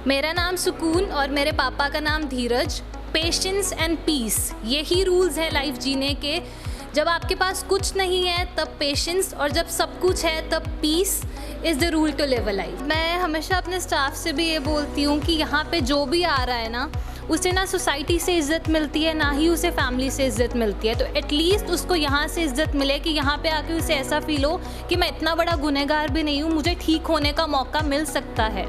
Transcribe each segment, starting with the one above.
मेरा नाम सुकून और मेरे पापा का नाम धीरज। पेशेंस एंड पीस, यही रूल्स है लाइफ जीने के। जब आपके पास कुछ नहीं है तब पेशेंस, और जब सब कुछ है तब peace is the rule to live a life. मैं हमेशा अपने स्टाफ से भी ये बोलती हूँ कि यहाँ पे जो भी आ रहा है ना, उसे ना सोसाइटी से इज़्ज़त मिलती है, ना ही उसे फैमिली से इज़्ज़त मिलती है। तो एटलीस्ट उसको यहाँ से इज़्ज़त मिले कि यहाँ पे आके उसे ऐसा फील हो कि मैं इतना बड़ा गुनहगार भी नहीं हूँ, मुझे ठीक होने का मौका मिल सकता है।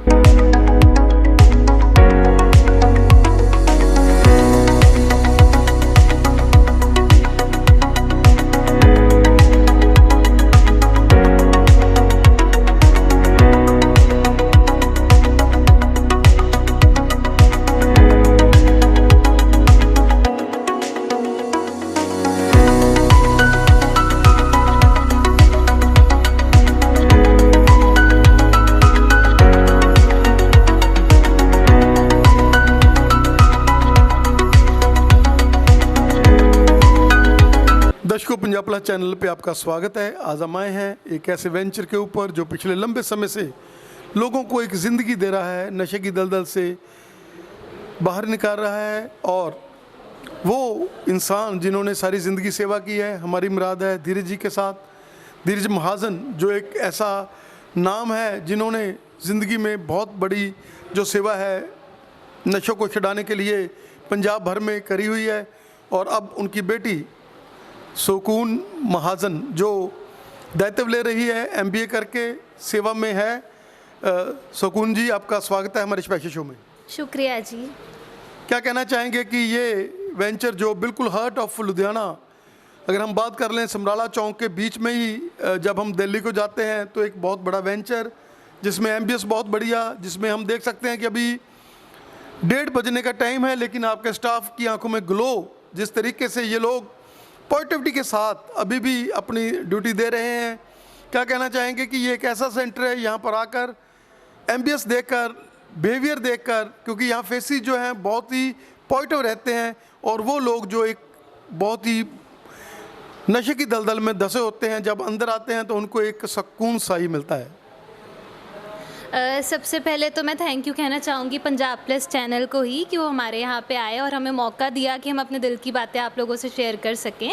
दर्शकों, पंजाब प्लस चैनल पे आपका स्वागत है। आज हम आए हैं एक ऐसे वेंचर के ऊपर जो पिछले लंबे समय से लोगों को एक ज़िंदगी दे रहा है, नशे की दलदल से बाहर निकाल रहा है। और वो इंसान जिन्होंने सारी ज़िंदगी सेवा की है, हमारी मुराद है धीरज जी के साथ। धीरज महाजन जो एक ऐसा नाम है जिन्होंने ज़िंदगी में बहुत बड़ी जो सेवा है नशों को छुड़ाने के लिए पंजाब भर में करी हुई है। और अब उनकी बेटी सुकून महाजन जो दायित्व ले रही है, MBA करके सेवा में है। सुकून जी, आपका स्वागत है हमारे स्पेशल शो में। शुक्रिया जी। क्या कहना चाहेंगे कि ये वेंचर जो बिल्कुल हार्ट ऑफ लुधियाना, अगर हम बात कर लें समराला चौक के बीच में ही, जब हम दिल्ली को जाते हैं तो एक बहुत बड़ा वेंचर जिसमें एम्बियंस बहुत बढ़िया, जिसमें हम देख सकते हैं कि अभी 1:30 बजने का टाइम है, लेकिन आपके स्टाफ की आंखों में ग्लो, जिस तरीके से ये लोग पॉजिटिविटी के साथ अभी भी अपनी ड्यूटी दे रहे हैं। क्या कहना चाहेंगे कि ये एक ऐसा सेंटर है, यहाँ पर आकर एम्बियंस देखकर, बिहेवियर देखकर, क्योंकि यहाँ फेसेस जो हैं बहुत ही पॉजिटिव रहते हैं, और वो लोग जो एक बहुत ही नशे की दलदल में धंसे होते हैं, जब अंदर आते हैं तो उनको एक सुकून सा ही मिलता है। सबसे पहले तो मैं थैंक यू कहना चाहूँगी पंजाब प्लस चैनल को ही कि वो हमारे यहाँ पे आए और हमें मौका दिया कि हम अपने दिल की बातें आप लोगों से शेयर कर सकें।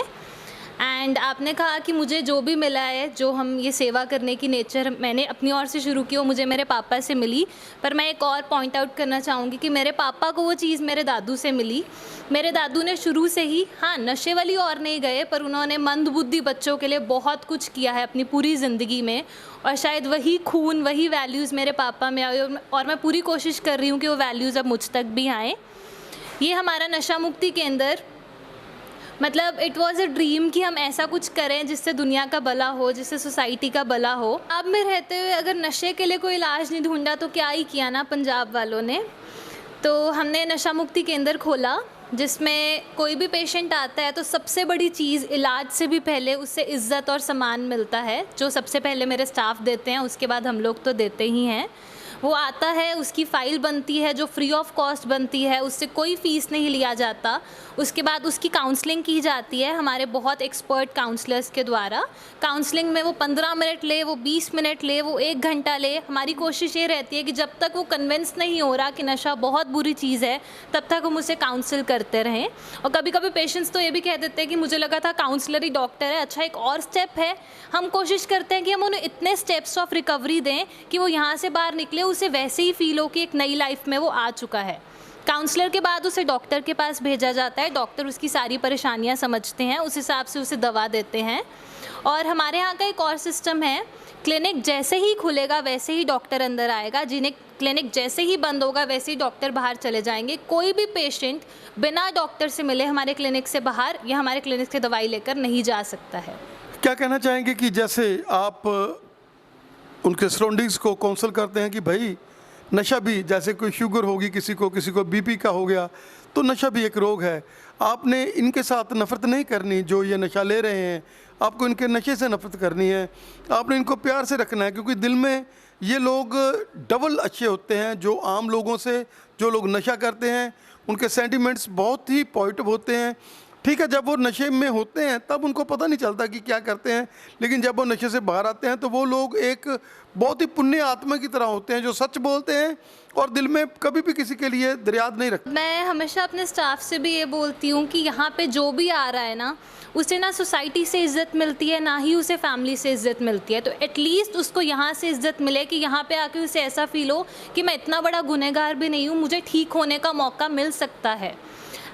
एंड आपने कहा कि मुझे जो भी मिला है, जो हम ये सेवा करने की नेचर मैंने अपनी ओर से शुरू की, वो मुझे मेरे पापा से मिली। पर मैं एक और पॉइंट आउट करना चाहूँगी कि मेरे पापा को वो चीज़ मेरे दादू से मिली। मेरे दादू ने शुरू से ही, हाँ, नशे वाली और नहीं गए, पर उन्होंने मंदबुद्धि बच्चों के लिए बहुत कुछ किया है अपनी पूरी ज़िंदगी में, और शायद वही खून, वही वैल्यूज़ मेरे पापा में आए, और मैं पूरी कोशिश कर रही हूँ कि वो वैल्यूज़ अब मुझ तक भी आएँ। ये हमारा नशा मुक्ति केंद्र, मतलब इट वॉज़ अ ड्रीम कि हम ऐसा कुछ करें जिससे दुनिया का भला हो, जिससे सोसाइटी का भला हो। अब में रहते हुए अगर नशे के लिए कोई इलाज नहीं ढूंढा तो क्या ही किया ना पंजाब वालों ने। तो हमने नशा मुक्ति केंद्र खोला, जिसमें कोई भी पेशेंट आता है तो सबसे बड़ी चीज़ इलाज से भी पहले उससे इज़्ज़त और सम्मान मिलता है, जो सबसे पहले मेरे स्टाफ देते हैं, उसके बाद हम लोग तो देते ही हैं। वो आता है, उसकी फ़ाइल बनती है जो फ्री ऑफ कॉस्ट बनती है, उससे कोई फ़ीस नहीं लिया जाता। उसके बाद उसकी काउंसलिंग की जाती है हमारे बहुत एक्सपर्ट काउंसलर्स के द्वारा। काउंसलिंग में वो 15 मिनट ले, वो 20 मिनट ले, वो 1 घंटा ले। हमारी कोशिश ये रहती है कि जब तक वो कन्विंस नहीं हो रहा कि नशा बहुत बुरी चीज़ है, तब तक हम उसे काउंसिल करते रहें। और कभी कभी पेशेंट्स तो ये भी कह देते हैं कि मुझे लगा था काउंसलर ही डॉक्टर है, अच्छा एक और स्टेप है। हम कोशिश करते हैं कि हम उन्हें इतने स्टेप्स ऑफ रिकवरी दें कि वो यहाँ से बाहर निकले, उसे वैसे ही फील हो कि एक नई लाइफ में वो आ चुका है। काउंसलर के बाद उसे डॉक्टर के पास भेजा जाता है। डॉक्टर उसकी सारी परेशानियां समझते हैं, उस हिसाब से उसे दवा देते हैं। और हमारे यहाँ का एक और सिस्टम है, क्लिनिक जैसे ही खुलेगा वैसे ही डॉक्टर अंदर आएगा, जिन्हें क्लिनिक जैसे ही बंद होगा वैसे ही डॉक्टर बाहर चले जाएंगे। कोई भी पेशेंट बिना डॉक्टर से मिले हमारे क्लिनिक से बाहर या हमारे क्लिनिक से दवाई लेकर नहीं जा सकता है। क्या कहना चाहेंगे कि जैसे आप उनके सराउंडिंग्स को काउंसल करते हैं कि भाई नशा भी, जैसे कोई शुगर होगी किसी को BP का हो गया, तो नशा भी एक रोग है। आपने इनके साथ नफ़रत नहीं करनी जो ये नशा ले रहे हैं, आपको इनके नशे से नफ़रत करनी है। आपने इनको प्यार से रखना है, क्योंकि दिल में ये लोग डबल अच्छे होते हैं जो आम लोगों से। जो लोग नशा करते हैं उनके सेंटिमेंट्स बहुत ही पॉजिटिव होते हैं, ठीक है, जब वो नशे में होते हैं तब उनको पता नहीं चलता कि क्या करते हैं, लेकिन जब वो नशे से बाहर आते हैं तो वो लोग एक बहुत ही पुण्य आत्मा की तरह होते हैं जो सच बोलते हैं और दिल में कभी भी किसी के लिए दरियाद नहीं रखते। मैं हमेशा अपने स्टाफ से भी ये बोलती हूँ कि यहाँ पे जो भी आ रहा है ना, उसे ना सोसाइटी से इज़्ज़त मिलती है, ना ही उसे फैमिली से इज़्ज़त मिलती है। तो एटलीस्ट उसको यहाँ से इज़्ज़त मिले कि यहाँ पे आके उसे ऐसा फील हो कि मैं इतना बड़ा गुनहगार भी नहीं हूँ, मुझे ठीक होने का मौका मिल सकता है।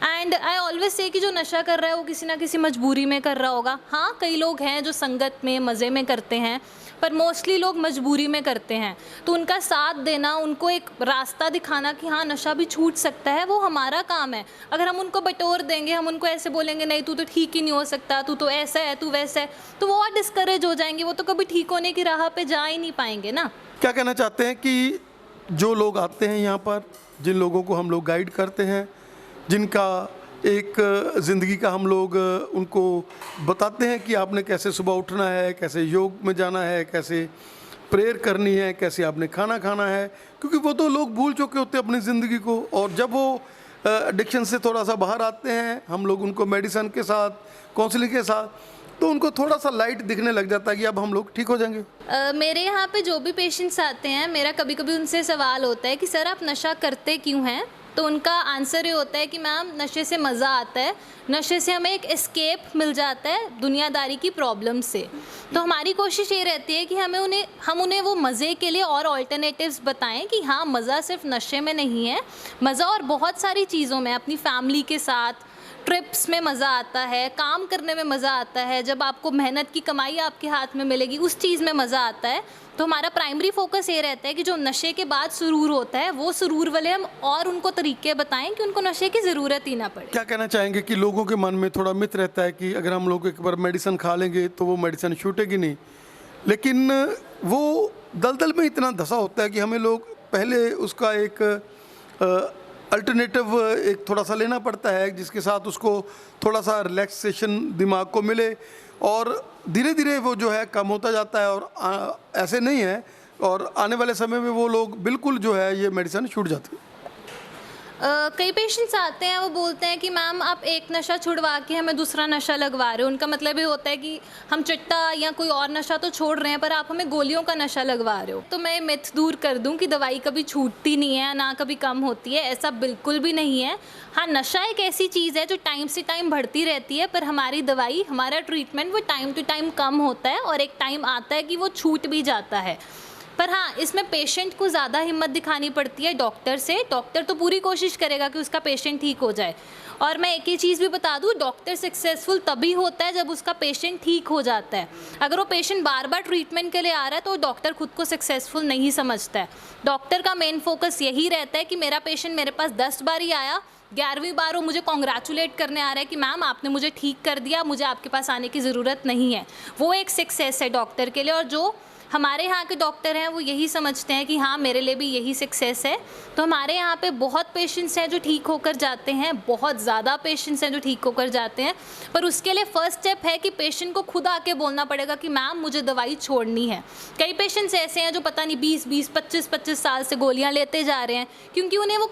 एंड आई ऑलवेज से कि जो नशा कर रहा है वो किसी ना किसी मजबूरी में कर रहा होगा। हाँ, कई लोग हैं जो संगत में मज़े में करते हैं, पर मोस्टली लोग मजबूरी में करते हैं। तो उनका साथ देना, उनको एक रास्ता दिखाना कि हाँ नशा भी छूट सकता है, वो हमारा काम है। अगर हम उनको बटोर देंगे, हम उनको ऐसे बोलेंगे नहीं तू तो ठीक ही नहीं हो सकता, तू तो ऐसा है, तू वैसा है, तो वो और डिस्करेज हो जाएंगे, वो तो कभी ठीक होने की राह पे जा ही नहीं पाएंगे ना। क्या कहना चाहते हैं कि जो लोग आते हैं यहाँ पर, जिन लोगों को हम लोग गाइड करते हैं, जिनका एक ज़िंदगी का हम लोग उनको बताते हैं कि आपने कैसे सुबह उठना है, कैसे योग में जाना है, कैसे प्रेयर करनी है, कैसे आपने खाना खाना है, क्योंकि वो तो लोग भूल चुके होते हैं अपनी ज़िंदगी को। और जब वो एडिक्शन से थोड़ा सा बाहर आते हैं, हम लोग उनको मेडिसिन के साथ, काउंसलिंग के साथ, तो उनको थोड़ा सा लाइट दिखने लग जाता है कि अब हम लोग ठीक हो जाएंगे। मेरे यहाँ पे जो भी पेशेंट्स आते हैं, मेरा कभी कभी उनसे सवाल होता है कि सर आप नशा करते क्यों हैं? तो उनका आंसर ये होता है कि मैम नशे से मज़ा आता है, नशे से हमें एक एस्केप मिल जाता है दुनियादारी की प्रॉब्लम से। तो हमारी कोशिश ये रहती है कि हम उन्हें वो मज़े के लिए और ऑल्टरनेटिव्स बताएं कि हाँ मज़ा सिर्फ नशे में नहीं है, मज़ा और बहुत सारी चीज़ों में, अपनी फैमिली के साथ ट्रिप्स में मज़ा आता है, काम करने में मज़ा आता है, जब आपको मेहनत की कमाई आपके हाथ में मिलेगी उस चीज़ में मज़ा आता है। तो हमारा प्राइमरी फोकस ये रहता है कि जो नशे के बाद सुरूर होता है, वो सुरूर वाले हम और उनको तरीके बताएं कि उनको नशे की ज़रूरत ही ना पड़े। क्या कहना चाहेंगे कि लोगों के मन में थोड़ा मिथ रहता है कि अगर हम लोग एक बार मेडिसिन खा लेंगे तो वो मेडिसिन छूटेगी नहीं, लेकिन वो दलदल में इतना धंसा होता है कि हमें लोग पहले उसका एक अल्टरनेटिव एक थोड़ा सा लेना पड़ता है, जिसके साथ उसको थोड़ा सा रिलैक्सेशन दिमाग को मिले, और धीरे धीरे वो जो है कम होता जाता है। और ऐसे नहीं है, और आने वाले समय में वो लोग बिल्कुल जो है ये मेडिसिन छूट जाती है। कई पेशेंट्स आते हैं, वो बोलते हैं कि मैम आप एक नशा छुड़वा के हमें दूसरा नशा लगवा रहे हो। उनका मतलब ये होता है कि हम चिट्टा या कोई और नशा तो छोड़ रहे हैं, पर आप हमें गोलियों का नशा लगवा रहे हो। तो मैं मिथ दूर कर दूं कि दवाई कभी छूटती नहीं है, ना कभी कम होती है, ऐसा बिल्कुल भी नहीं है। हाँ, नशा एक ऐसी चीज़ है जो टाइम से टाइम बढ़ती रहती है, पर हमारी दवाई, हमारा ट्रीटमेंट वो टाइम टू टाइम कम होता है, और एक टाइम आता है कि वो छूट भी जाता है। पर हाँ, इसमें पेशेंट को ज़्यादा हिम्मत दिखानी पड़ती है डॉक्टर से। डॉक्टर तो पूरी कोशिश करेगा कि उसका पेशेंट ठीक हो जाए, और मैं एक ही चीज़ भी बता दूँ, डॉक्टर सक्सेसफुल तभी होता है जब उसका पेशेंट ठीक हो जाता है। अगर वो पेशेंट बार बार ट्रीटमेंट के लिए आ रहा है तो डॉक्टर खुद को सक्सेसफुल नहीं समझता है। डॉक्टर का मेन फोकस यही रहता है कि मेरा पेशेंट मेरे पास 10 बार ही आया, 11वीं बार वो मुझे कॉन्ग्रेचुलेट करने आ रहा है कि मैम आपने मुझे ठीक कर दिया, मुझे आपके पास आने की ज़रूरत नहीं है। वो एक सक्सेस है डॉक्टर के लिए, और जो हमारे यहाँ के डॉक्टर हैं वो यही समझते हैं कि हाँ मेरे लिए भी यही सक्सेस है। तो हमारे यहाँ पे बहुत पेशेंट्स हैं जो ठीक होकर जाते हैं, बहुत ज़्यादा पेशेंट्स हैं जो ठीक होकर जाते हैं, पर उसके लिए फ़र्स्ट स्टेप है कि पेशेंट को खुद आके बोलना पड़ेगा कि मैम मुझे दवाई छोड़नी है। कई पेशेंट्स ऐसे हैं जो पता नहीं 20-20, 25-25 साल से गोलियाँ लेते जा रहे हैं, क्योंकि उन्हें वो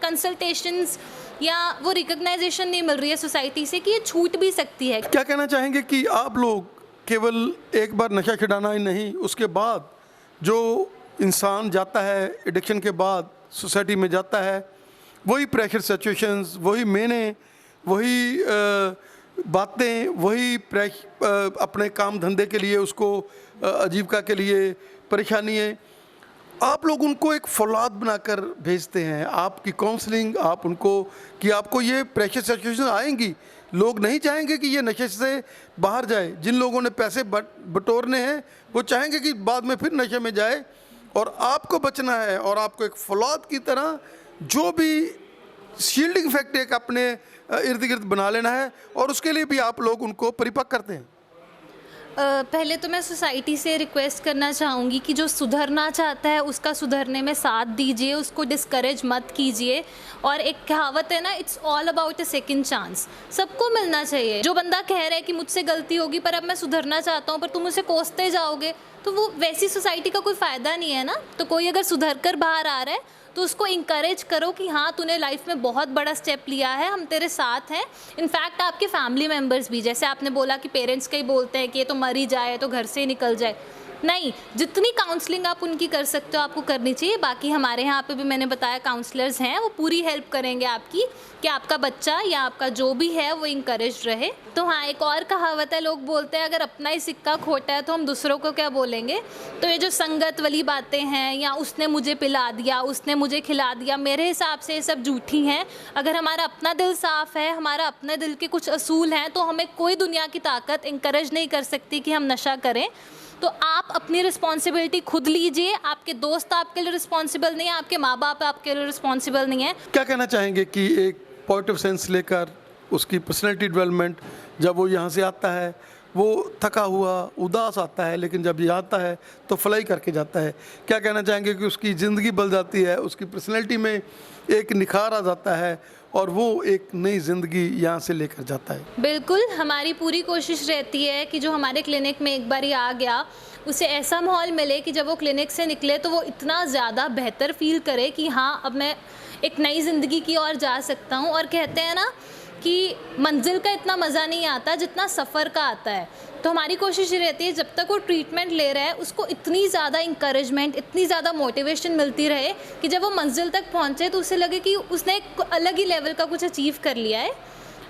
कंसल्टेशंस या वो रिकग्नाइजेशन नहीं मिल रही है सोसाइटी से कि ये छूट भी सकती है। क्या कहना चाहेंगे कि आप लोग केवल एक बार नशा छुड़ाना ही नहीं, उसके बाद जो इंसान जाता है एडिक्शन के बाद सोसाइटी में जाता है, वही प्रेशर सिचुएशंस, वही मेहनत, वही बातें, वही अपने काम धंधे के लिए उसको आजीविका के लिए परेशानी है, आप लोग उनको एक फौलाद बनाकर भेजते हैं। आपकी काउंसलिंग, आप उनको कि आपको ये प्रेशर सिचुएशन आएंगी, लोग नहीं चाहेंगे कि ये नशे से बाहर जाए। जिन लोगों ने पैसे बटोरने हैं वो चाहेंगे कि बाद में फिर नशे में जाए, और आपको बचना है, और आपको एक फौलाद की तरह जो भी शील्डिंग इफेक्ट एक अपने इर्द गिर्द बना लेना है, और उसके लिए भी आप लोग उनको परिपक्व करते हैं। पहले तो मैं सोसाइटी से रिक्वेस्ट करना चाहूँगी कि जो सुधरना चाहता है उसका सुधरने में साथ दीजिए, उसको डिस्करेज मत कीजिए। और एक कहावत है ना, it's all about a second chance, सबको मिलना चाहिए। जो बंदा कह रहा है कि मुझसे गलती होगी पर अब मैं सुधरना चाहता हूँ, पर तुम उसे कोसते जाओगे, तो वो वैसी सोसाइटी का कोई फ़ायदा नहीं है ना। तो कोई अगर सुधर कर बाहर आ रहा है तो उसको इंकरेज करो कि हाँ तूने लाइफ में बहुत बड़ा स्टेप लिया है, हम तेरे साथ हैं। इनफैक्ट आपके फैमिली मेम्बर्स भी, जैसे आपने बोला कि पेरेंट्स कई बोलते हैं कि ये तो मर ही जाए, तो घर से ही निकल जाए, नहीं, जितनी काउंसलिंग आप उनकी कर सकते हो आपको करनी चाहिए। बाकी हमारे यहाँ पे भी मैंने बताया काउंसलर्स हैं, वो पूरी हेल्प करेंगे आपकी कि आपका बच्चा या आपका जो भी है वो इंकरेज रहे। तो हाँ, एक और कहावत है, लोग बोलते हैं अगर अपना ही सिक्का खोटा है तो हम दूसरों को क्या बोलेंगे। तो ये जो संगत वाली बातें हैं या उसने मुझे पिला दिया, उसने मुझे खिला दिया, मेरे हिसाब से ये सब झूठी हैं। अगर हमारा अपना दिल साफ़ है, हमारा अपने दिल के कुछ असूल हैं, तो हमें कोई दुनिया की ताकत इंकरेज नहीं कर सकती कि हम नशा करें। तो आप अपनी रिस्पॉन्सिबिलिटी खुद लीजिए, आपके दोस्त आपके लिए रिस्पॉन्सिबल नहीं है, आपके माँ बाप आपके लिए रिस्पॉन्सिबल नहीं है। क्या कहना चाहेंगे कि एक पॉजिटिव सेंस लेकर उसकी पर्सनैलिटी डेवलपमेंट, जब वो यहाँ से आता है वो थका हुआ उदास आता है, लेकिन जब ये आता है तो फ्लाई करके जाता है, क्या कहना चाहेंगे कि उसकी ज़िंदगी बदल जाती है, उसकी पर्सनैलिटी में एक निखार आ जाता है और वो एक नई ज़िंदगी यहाँ से लेकर जाता है? बिल्कुल, हमारी पूरी कोशिश रहती है कि जो हमारे क्लिनिक में एक बार ही आ गया उसे ऐसा माहौल मिले कि जब वो क्लिनिक से निकले तो वो इतना ज़्यादा बेहतर फील करे कि हाँ अब मैं एक नई ज़िंदगी की ओर जा सकता हूँ। और कहते हैं ना कि मंजिल का इतना मज़ा नहीं आता जितना सफ़र का आता है। तो हमारी कोशिश ये रहती है जब तक वो ट्रीटमेंट ले रहा है उसको इतनी ज़्यादा इंकरेजमेंट, इतनी ज़्यादा मोटिवेशन मिलती रहे कि जब वो मंजिल तक पहुँचे तो उसे लगे कि उसने एक अलग ही लेवल का कुछ अचीव कर लिया है।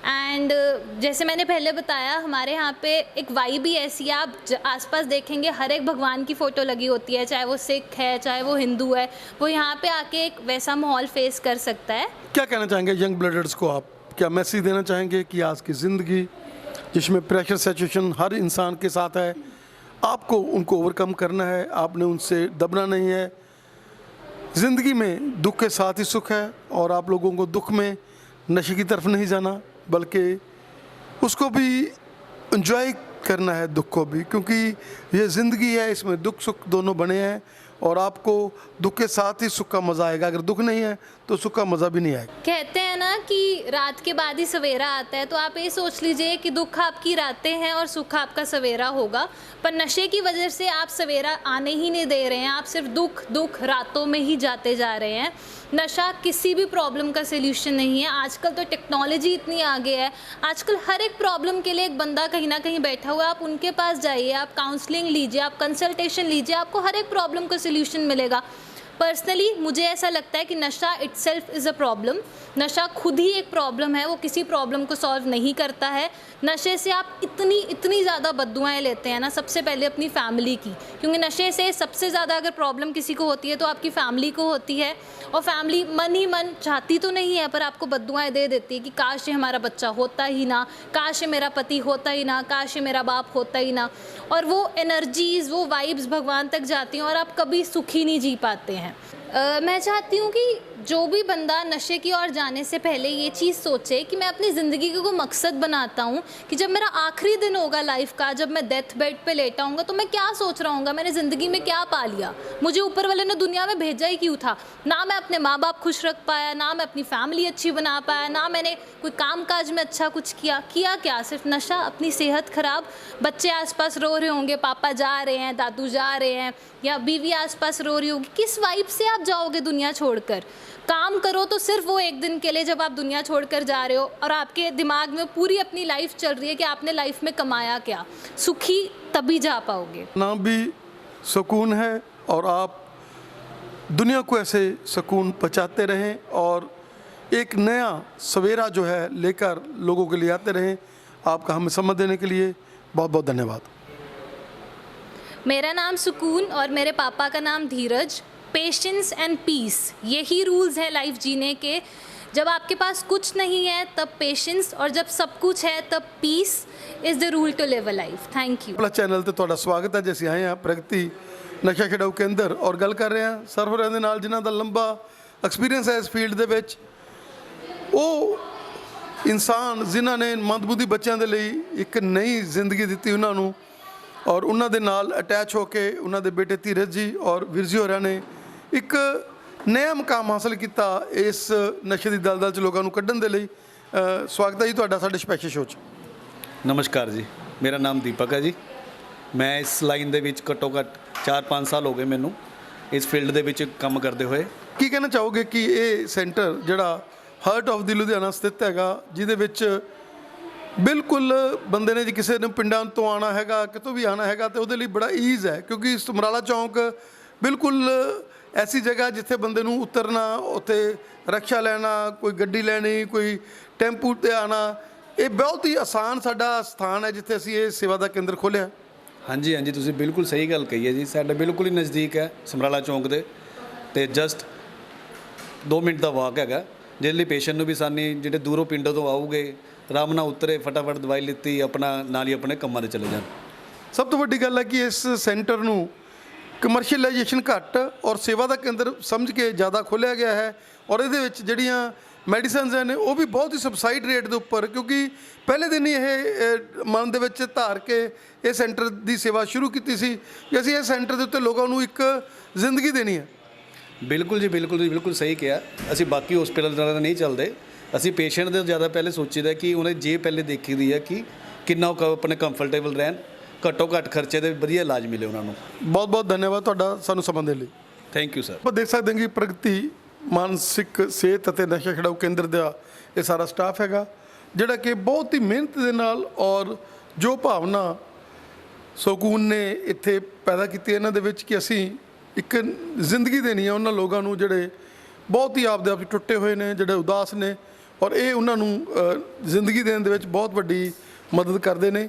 एंड जैसे मैंने पहले बताया, हमारे यहाँ पे एक वाइब ही ऐसी है, आप आसपास देखेंगे हर एक भगवान की फ़ोटो लगी होती है, चाहे वो सिख है चाहे वो हिंदू है, वो यहाँ पे आके एक वैसा माहौल फेस कर सकता है। क्या कहना चाहेंगे यंग ब्लडर्स को आप? क्या मैसेज देना चाहेंगे कि आज की ज़िंदगी जिसमें प्रेशर सिचुएशन हर इंसान के साथ है, आपको उनको ओवरकम करना है, आपने उनसे दबना नहीं है। ज़िंदगी में दुख के साथ ही सुख है और आप लोगों को दुख में नशे की तरफ नहीं जाना, बल्कि उसको भी एंजॉय करना है, दुख को भी, क्योंकि ये ज़िंदगी है, इसमें दुख सुख दोनों बने हैं और आपको दुख के साथ ही सुख का मज़ा आएगा। अगर दुख नहीं है तो सुख का मज़ा भी नहीं आएगा। कहते हैं ना कि रात के बाद ही सवेरा आता है, तो आप ये सोच लीजिए कि दुख आपकी रातें हैं और सुख आपका सवेरा होगा। पर नशे की वजह से आप सवेरा आने ही नहीं दे रहे हैं, आप सिर्फ दुख दुख रातों में ही जाते जा रहे हैं। नशा किसी भी प्रॉब्लम का सलूशन नहीं है। आजकल तो टेक्नोलॉजी इतनी आगे है, आजकल हर एक प्रॉब्लम के लिए एक बंदा कहीं ना कहीं बैठा हुआ है। आप उनके पास जाइए, आप काउंसलिंग लीजिए, आप कंसल्टेशन लीजिए, आपको हर एक प्रॉब्लम का सलूशन मिलेगा। पर्सनली मुझे ऐसा लगता है कि नशा इटसेल्फ इज़ अ प्रॉब्लम। नशा खुद ही एक प्रॉब्लम है, वो किसी प्रॉब्लम को सॉल्व नहीं करता है। नशे से आप इतनी ज़्यादा बद्दुआएं लेते हैं ना, सबसे पहले अपनी फैमिली की, क्योंकि नशे से सबसे ज़्यादा अगर प्रॉब्लम किसी को होती है तो आपकी फैमिली को होती है। और फैमिली मन ही मन चाहती तो नहीं है, पर आपको बद्दुआएं दे देती है कि काश ये हमारा बच्चा होता ही ना, काश ये मेरा पति होता ही ना, काश ये मेरा बाप होता ही ना। और वो एनर्जीज़, वो वाइब्स भगवान तक जाती हैं और आप कभी सुखी नहीं जी पाते हैं। मैं चाहती हूँ कि जो भी बंदा नशे की ओर जाने से पहले ये चीज़ सोचे कि मैं अपनी ज़िंदगी को मकसद बनाता हूँ कि जब मेरा आखिरी दिन होगा लाइफ का, जब मैं डेथ बेड पे लेटा हूँगा तो मैं क्या सोच रहा हूँगा, मैंने ज़िंदगी में क्या पा लिया, मुझे ऊपर वाले ने दुनिया में भेजा ही क्यों था। ना मैं अपने माँ बाप खुश रख पाया, ना मैं अपनी फैमिली अच्छी बना पाया, ना मैंने कोई काम काज में अच्छा कुछ किया क्या, सिर्फ नशा, अपनी सेहत ख़राब। बच्चे आसपास रो रहे होंगे, पापा जा रहे हैं, दादू जा रहे हैं, या बीवी आसपास रो रही होगी, किस वाइब से आप जाओगे दुनिया छोड़कर। काम करो तो सिर्फ वो एक दिन के लिए जब आप दुनिया छोड़कर जा रहे हो और आपके दिमाग में पूरी अपनी लाइफ चल रही है कि आपने लाइफ में कमाया क्या, सुखी तभी जा पाओगे। ना भी सुकून है और आप दुनिया को ऐसे सुकून पहुँचाते रहें और एक नया सवेरा जो है लेकर लोगों के लिए आते रहें। आपका हमें समय देने के लिए बहुत बहुत धन्यवाद। मेरा नाम सुकून और मेरे पापा का नाम धीरज। पेशेंस एंड पीस, यही रूल्स हैं लाइफ जीने के। जब आपके पास कुछ नहीं है तब पेशेंस, और जब सब कुछ है तब peace is the rule to live a life. Thank you. अपना चैनल ਤੇ ਤੁਹਾਡਾ ਸਵਾਗਤ ਹੈ। ਜਿਵੇਂ ਆਏ ਹਾਂ ਪ੍ਰਗਤੀ ਨਸ਼ਾ ਛਡਾਊ ਕੇਂਦਰ ਔਰ ਗੱਲ ਕਰ ਰਹੇ ਹਾਂ ਸਰਵਰਾਂ ਦੇ ਨਾਲ ਜਿਨ੍ਹਾਂ ਦਾ ਲੰਬਾ ਐਕਸਪੀਰੀਅੰਸ ਹੈ ਇਸ ਫੀਲਡ ਦੇ ਵਿੱਚ। ਉਹ ਇਨਸਾਨ ਜਿਨ੍ਹਾਂ ਨੇ ਮੰਦਬੁੱਧੀ ਬੱਚਿਆਂ ਦੇ ਲਈ ਇੱਕ ਨਈ ਜ਼ਿੰਦਗੀ ਦਿੱਤੀ ਉਹਨਾਂ ਨੂੰ, ਔਰ ਉਹਨਾਂ ਦੇ ਨਾਲ ਅਟੈਚ ਹੋ ਕੇ ਉਹਨਾਂ ਦੇ ਬੇਟੇ ਧੀਰਜ ਜੀ ਔਰ ਵੀਰ ਜੀ ਹੋਰਾਂ ਨੇ ਇੱਕ ਨया ਮੁਕਾਮ ਹਾਸਲ ਕੀਤਾ ਇਸ ਨਸ਼ੇ ਦੀ ਦਲਦਲ 'ਚ ਲੋਕਾਂ ਨੂੰ ਕੱਢਣ ਦੇ ਲਈ। ਸਵਾਗਤ ਹੈ ਜੀ ਤੁਹਾਡਾ ਸਾਡੇ ਸਪੈਸ਼ਲ ਸ਼ੋਅ 'ਚ। ਨਮਸਕਾਰ ਜੀ, ਮੇਰਾ ਨਾਮ ਦੀਪਕ ਹੈ ਜੀ। ਮੈਂ ਇਸ ਲਾਈਨ ਦੇ ਵਿੱਚ ਘੱਟੋ ਘੱਟ 4-5 ਸਾਲ ਹੋ ਗਏ ਮੈਨੂੰ ਇਸ ਫੀਲਡ ਦੇ ਵਿੱਚ ਕੰਮ ਕਰਦੇ ਹੋਏ। ਕੀ ਕਹਿਣਾ ਚਾਹੋਗੇ ਕਿ ਇਹ ਸੈਂਟਰ ਜਿਹੜਾ ਹਾਰਟ ਆਫ ਦੀ ਲੁਧਿਆਣਾ ਸਥਿਤ ਹੈਗਾ, ਜਿਹਦੇ ਵਿੱਚ ਬਿਲਕੁਲ ਬੰਦੇ ਨੇ, ਜੇ ਕਿਸੇ ਨੇ ਪਿੰਡਾਂ ਤੋਂ ਆਉਣਾ ਹੈਗਾ, ਕਿਤੋਂ ਵੀ ਆਉਣਾ ਹੈਗਾ, ਤੇ ਉਹਦੇ ਲਈ ਬੜਾ ਈਜ਼ ਹੈ, ਕਿਉਂਕਿ ਸਮਰਾਲਾ ਚੌਂਕ ਬਿਲਕੁਲ ਐਸੀ ਜਗ੍ਹਾ ਜਿੱਥੇ ਬੰਦੇ ਨੂੰ ਉਤਰਨਾ, ਉੱਥੇ ਰਕਸ਼ਾ ਲੈਣਾ, ਕੋਈ ਗੱਡੀ ਲੈਣੀ, ਕੋਈ ਟੈਂਪੂ 'ਤੇ ਆਉਣਾ, ਇਹ ਬਹੁਤ ਹੀ ਆਸਾਨ ਸਾਡਾ ਸਥਾਨ ਹੈ ਜਿੱਥੇ ਅਸੀਂ ਇਹ ਸੇਵਾ ਦਾ ਕੇਂਦਰ ਖੋਲ੍ਹਿਆ। ਹਾਂਜੀ ਹਾਂਜੀ, ਤੁਸੀਂ ਬਿਲਕੁਲ ਸਹੀ ਗੱਲ ਕਹੀ ਹੈ ਜੀ। ਸਾਡਾ ਬਿਲਕੁਲ ਹੀ ਨਜ਼ਦੀਕ ਹੈ ਸਮਰਾਲਾ ਚੌਂਕ ਦੇ, ਤੇ ਜਸਟ 2 ਮਿੰਟ ਦਾ ਵਾਕ ਹੈਗਾ, ਜਿਹਦੇ ਲਈ ਪੇਸ਼ੈਂਟ ਨੂੰ ਵੀ ਆਸਾਨੀ, ਜਿਹੜੇ ਦੂਰੋਂ ਪਿੰਡੋਂ ਤੋਂ ਆਊਗੇ, ਆਰਾਮ ਨਾਲ ਉਤਰੇ, ਫਟਾਫਟ ਦਵਾਈ ਲਿੱਤੀ, ਆਪਣਾ ਨਾਲ ਹੀ ਆਪਣੇ ਕੰਮਾਂ 'ਤੇ ਚਲੇ ਜਾਣ। ਸਭ ਤੋਂ ਵੱਡੀ ਗੱਲ ਹੈ ਕਿ ਇਸ ਸੈਂਟਰ ਨੂੰ ਕਮਰਸ਼ੀਅਲਾਈਜੇਸ਼ਨ ਘੱਟ ਔਰ ਸੇਵਾ ਦਾ ਕੇਂਦਰ ਸਮਝ ਕੇ ਜ਼ਿਆਦਾ ਖੋਲ੍ਹਿਆ ਗਿਆ ਹੈ, ਔਰ ਇਹਦੇ ਵਿੱਚ ਜਿਹੜੀਆਂ ਮੈਡੀਸਨਸ ਨੇ ਉਹ ਵੀ ਬਹੁਤ ਹੀ ਸਬਸਾਈਡ ਰੇਟ ਦੇ ਉੱਪਰ, ਕਿਉਂਕਿ ਪਹਿਲੇ ਦਿਨ ਹੀ ਇਹ ਮਨ ਦੇ ਵਿੱਚ ਧਾਰ ਕੇ ਇਹ ਸੈਂਟਰ ਦੀ ਸੇਵਾ ਸ਼ੁਰੂ ਕੀਤੀ ਸੀ ਕਿ ਅਸੀਂ ਇਹ ਸੈਂਟਰ ਦੇ ਉੱਤੇ ਲੋਕਾਂ ਨੂੰ ਇੱਕ ਜ਼ਿੰਦਗੀ ਦੇਣੀ ਹੈ। ਬਿਲਕੁਲ ਜੀ, ਬਿਲਕੁਲ ਜੀ, ਬਿਲਕੁਲ ਸਹੀ ਕਿਹਾ। ਅਸੀਂ ਬਾਕੀ ਹਸਪੀਟਲ ਨਾਲ ਨਹੀਂ ਚੱਲਦੇ, ਅਸੀਂ ਪੇਸ਼ੈਂਟ ਦੇ ਜ਼ਿਆਦਾ ਪਹਿਲੇ ਸੋਚੀਦਾ ਕਿ ਉਹਨੇ ਜੇ ਪਹਿਲੇ ਦੇਖੀ ਦੀ ਹੈ ਕਿ ਕਿੰਨਾ ਉਹ ਆਪਣੇ ਕੰਫਰਟੇਬਲ ਰਹਿਣ, ਘੱਟੋ ਘੱਟ ਖਰਚੇ ਦੇ ਵਧੀਆ ਇਲਾਜ ਮਿਲੇ ਉਹਨਾਂ ਨੂੰ। ਬਹੁਤ ਬਹੁਤ ਧੰਨਵਾਦ ਤੁਹਾਡਾ ਸਾਨੂੰ ਸਮਾਂ ਦੇਣ ਲਈ। Thank you sir. ਆਪਾਂ ਦੇਖ ਸਕਦੇ ਹਾਂ ਕਿ ਪ੍ਰਗਤੀ ਮਾਨਸਿਕ ਸਿਹਤ ਅਤੇ ਨਸ਼ਾ ਛਡਾਊ ਕੇਂਦਰ ਦਾ ਇਹ ਸਾਰਾ ਸਟਾਫ ਹੈਗਾ, ਜਿਹੜਾ ਕਿ ਬਹੁਤ ਹੀ ਮਿਹਨਤ ਦੇ ਨਾਲ ਔਰ ਜੋ ਭਾਵਨਾ ਸਕੂਨ ਨੇ ਇੱਥੇ ਪੈਦਾ ਕੀਤੀ ਇਹਨਾਂ ਦੇ ਵਿੱਚ, ਕਿ ਅਸੀਂ ਇੱਕ ਜ਼ਿੰਦਗੀ ਦੇਣੀ ਹੈ ਉਹਨਾਂ ਲੋਕਾਂ ਨੂੰ ਜਿਹੜੇ ਬਹੁਤ ਹੀ ਆਪਦੇ ਆਪ 'ਚ ਟੁੱਟੇ ਹੋਏ ਨੇ, ਜਿਹੜੇ ਉਦਾਸ ਨੇ, ਔਰ ਇਹ ਉਹਨਾਂ ਨੂੰ ਜ਼ਿੰਦਗੀ ਦੇਣ ਦੇ ਵਿੱਚ ਬਹੁਤ ਵੱਡੀ ਮਦਦ ਕਰਦੇ ਨੇ।